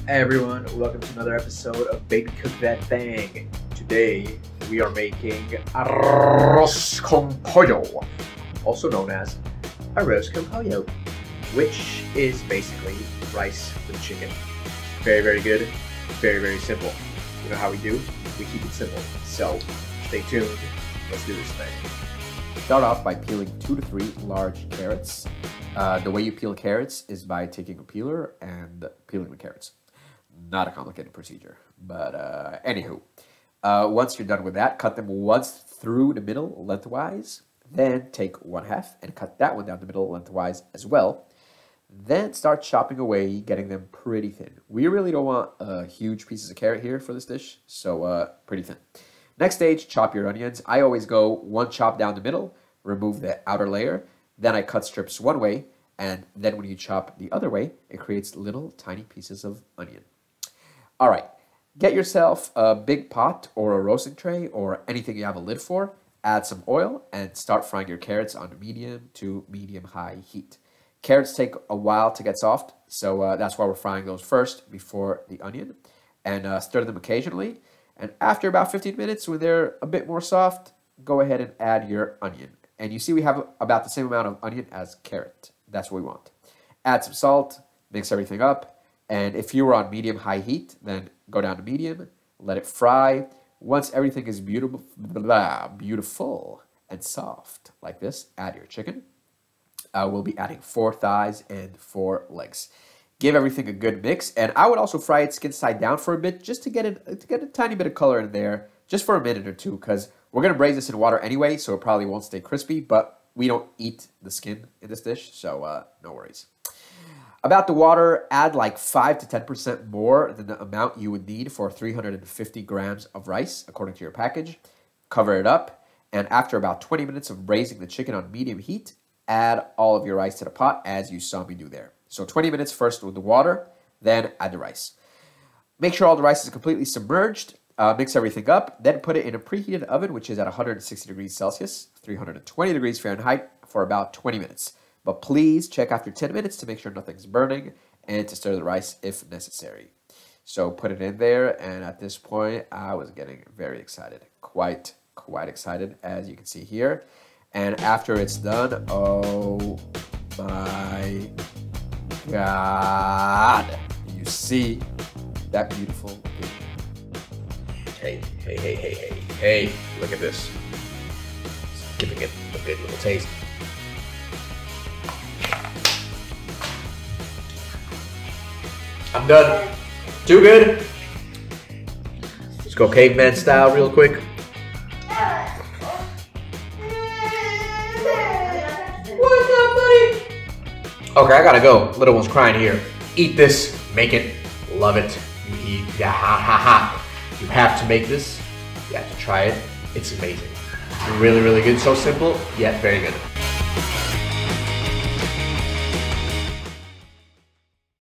Hey everyone, welcome to another episode of Baby Cook That Thing. Today we are making Arroz con Pollo, also known as Arroz con Pollo, which is basically rice with chicken. Very, very good, very, very simple. You know how we do? We keep it simple. So stay tuned, let's do this thing. Start off by peeling 2 to 3 large carrots. The way you peel carrots is by taking a peeler and peeling the carrots. Not a complicated procedure, but anywho. Once you're done with that, cut them once through the middle lengthwise. Then take 1/2 and cut that one down the middle lengthwise as well. Then start chopping away, getting them pretty thin. We really don't want huge pieces of carrot here for this dish, so pretty thin. Next stage, chop your onions. I always go 1 chop down the middle, remove the outer layer. Then I cut strips one way, and then when you chop the other way, it creates little tiny pieces of onion. All right, get yourself a big pot or a roasting tray or anything you have a lid for. Add some oil and start frying your carrots on medium to medium-high heat. Carrots take a while to get soft, so that's why we're frying those first before the onion. And stir them occasionally. And after about 15 minutes, when they're a bit more soft, go ahead and add your onion. And you see we have about the same amount of onion as carrot. That's what we want. Add some salt, mix everything up. And if you were on medium-high heat, then go down to medium, let it fry. Once everything is beautiful and soft like this, add your chicken. We'll be adding 4 thighs and 4 legs. Give everything a good mix, and I would also fry it skin side down for a bit, just to get a tiny bit of color in there, just for a minute or two, because we're gonna braise this in water anyway, so it probably won't stay crispy. But we don't eat the skin in this dish, so no worries. About the water, add like 5 to 10% more than the amount you would need for 350 grams of rice, according to your package. Cover it up, and after about 20 minutes of braising the chicken on medium heat, add all of your rice to the pot as you saw me do there. So 20 minutes first with the water, then add the rice. Make sure all the rice is completely submerged. Mix everything up, then put it in a preheated oven, which is at 160 degrees Celsius, 320 degrees Fahrenheit, for about 20 minutes. But please check after 10 minutes to make sure nothing's burning and to stir the rice if necessary. So put it in there, and at this point, I was getting very excited. Quite excited, as you can see here. And after it's done, oh my God. You see that beautiful thing. Hey, look at this. It's giving it a good little taste. I'm done. Too good. Let's go caveman style real quick. What's up, buddy? Okay, I gotta go. Little one's crying here. Eat this. Make it. Love it. You eat. Yeah, ha. You have to make this. You have to try it. It's amazing. Really, really good. So simple, yet very good.